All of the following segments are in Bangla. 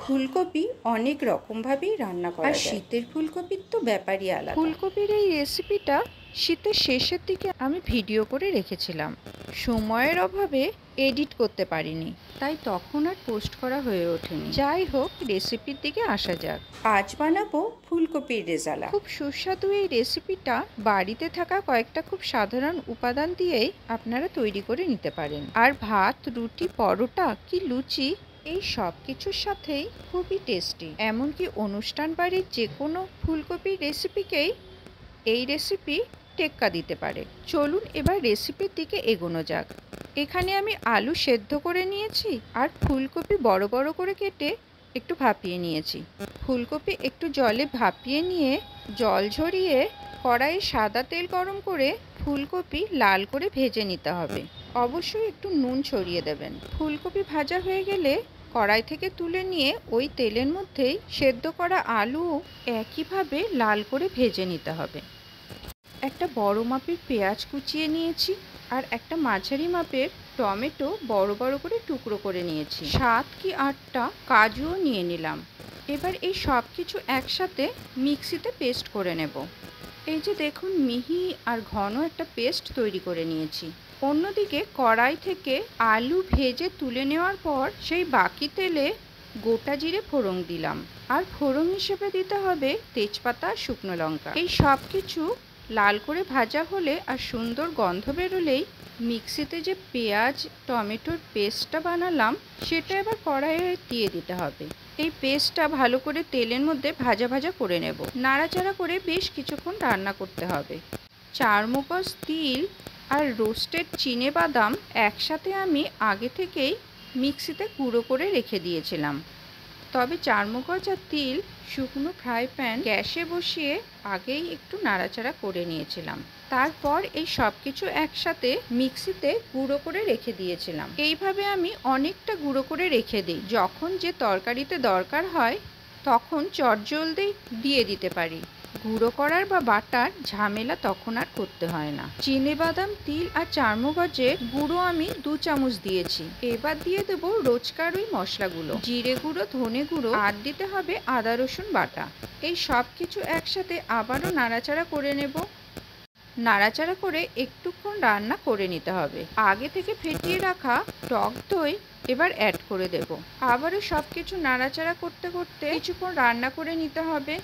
ফুলকপি অনেক রকমভাবেই রান্না করা যায়। শীতের ফুলকপির তো ব্যাপারই আলাদা। ফুলকপির এই রেসিপিটা শীতের শেষের দিকে আমি ভিডিও করে রেখেছিলাম, সময়ের অভাবে এডিট করতে পারিনি, তাই তখন আর পোস্ট করা হয়ে ওঠেনি। যাই হোক, রেসিপির দিকে আসা যাক। আজ বানাবো ফুলকপির রেজালা। খুব সুস্বাদু এই রেসিপিটা বাড়িতে থাকা কয়েকটা খুব সাধারণ উপাদান দিয়েই আপনারা তৈরি করে নিতে পারেন। আর ভাত, রুটি, পরোটা কি লুচি, এই সব কিছুর সাথেই খুবই টেস্টি। এমনকি অনুষ্ঠান বাড়ির যে কোনো ফুলকপির রেসিপিকেই এই রেসিপি টেক্কা দিতে পারে। চলুন এবার রেসিপির দিকে এগোনো যাক। এখানে আমি আলু সেদ্ধ করে নিয়েছি আর ফুলকপি বড় বড় করে কেটে একটু ভাপিয়ে নিয়েছি। ফুলকপি একটু জলে ভাপিয়ে নিয়ে জল ঝরিয়ে কড়াইয়ে সাদা তেল গরম করে ফুলকপি লাল করে ভেজে নিতে হবে। অবশ্যই একটু নুন ছড়িয়ে দেবেন। ফুলকপি ভাজা হয়ে গেলে কড়াই থেকে তুলে নিয়ে ওই তেলের মধ্যেই সেদ্ধ করা আলু একইভাবে লাল করে ভেজে নিতে হবে। একটা বড় মাপের পেঁয়াজ কুচিয়ে নিয়েছি আর একটা মাঝারি মাপের টমেটো বড় বড় করে টুকরো করে নিয়েছি। 7 কি 8টা কাজুও নিয়ে নিলাম। এবার এই সব কিছু একসাথে মিক্সিতে পেস্ট করে নেব। এই যে দেখুন, মিহি আর ঘন একটা পেস্ট তৈরি করে নিয়েছি। অন্যদিকে কড়াই থেকে আলু ভেজে তুলে নেওয়ার পর সেই বাকি তেলে গোটা জিরে ফোড়ন দিলাম। আর ফোড়ন হিসেবে দিতে হবে তেজপাতা, শুকনো লঙ্কা। এই সব কিছু লাল করে ভাজা হলে আর সুন্দর গন্ধ বেরোলেই মিক্সিতে যে পেঁয়াজ টমেটোর পেস্টটা বানালাম সেটা এবার কড়াইয়ে দিয়ে দিতে হবে। এই পেস্টটা ভালো করে তেলের মধ্যে ভাজা ভাজা করে নেব। নাড়াচাড়া করে বেশ কিছুক্ষণ রান্না করতে হবে। 4 মগজ তিল আর রোস্টেড চিনেবাদাম একসাথে আমি আগে থেকেই মিক্সিতে গুঁড়ো করে রেখে দিয়েছিলাম। তবে 4 মগজ আর তিল শুকনো ফ্রাই প্যান গ্যাসে বসিয়ে আগেই একটু নাড়াচাড়া করে নিয়েছিলাম। তারপর এই সব কিছু একসাথে মিক্সিতে গুঁড়ো করে রেখে দিয়েছিলাম। এইভাবে আমি অনেকটা গুঁড়ো করে রেখে দিই। যখন যে তরকারিতে দরকার হয় তখন চটজলদি দিয়ে দিতে পারি। গুঁড়ো করার বা বাটার ঝামেলা তখন আর করতে হয় না। চিনেবাদাম, তিল আর 4 মগজের গুঁড়ো আমি 2 চামচ দিয়েছি। এবার দিয়ে দেবো রোজকার ওই মশলাগুলো, জিরে গুঁড়ো, ধনে গুঁড়ো, আর দিতে হবে আদা রসুন বাটা। এই সব কিছু একসাথে আবারও নাড়াচাড়া করে নেব। নাড়াচাড়া করে একটুক্ষণ রান্না করে নিতে হবে। আগে থেকে ফেটিয়ে রাখা টক দই এবার অ্যাড করে দেব। আবারও সব কিছু নাড়াচাড়া করতে করতে কিছুক্ষণ রান্না করে নিতে হবে।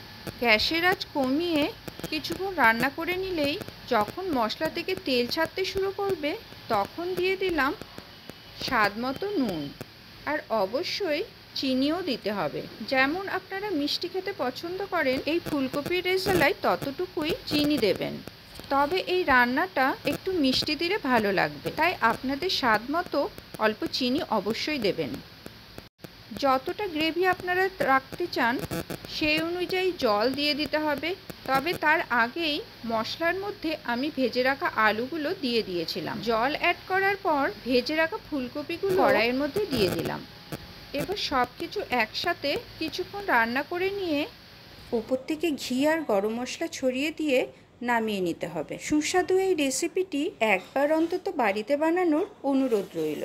গ্যাসের আঁচ কমিয়ে কিছুক্ষণ রান্না করে নিলেই যখন মশলা থেকে তেল ছাড়তে শুরু করবে তখন দিয়ে দিলাম স্বাদ মতো নুন। আর অবশ্যই চিনিও দিতে হবে। যেমন আপনারা মিষ্টি খেতে পছন্দ করেন এই ফুলকপির রেজালায় ততটুকুই চিনি দেবেন। তবে এই রান্নাটা একটু মিষ্টি দিলে ভালো লাগবে, তাই আপনাদের স্বাদ মতো অল্প চিনি অবশ্যই দেবেন। যতটা গ্রেভি আপনারা রাখতে চান সেই অনুযায়ী জল দিয়ে দিতে হবে। তবে তার আগেই মশলার মধ্যে আমি ভেজে রাখা আলুগুলো দিয়ে দিয়েছিলাম। জল অ্যাড করার পর ভেজে রাখা ফুলকপিগুলো কড়াইয়ের মধ্যে দিয়ে দিলাম। এবার সব কিছু একসাথে কিছুক্ষণ রান্না করে নিয়ে ওপর থেকে ঘি আর গরম মশলা ছড়িয়ে দিয়ে নামিয়ে নিতে হবে। সুস্বাদু এই রেসিপিটি একবার অন্তত বাড়িতে বানানোর অনুরোধ রইল।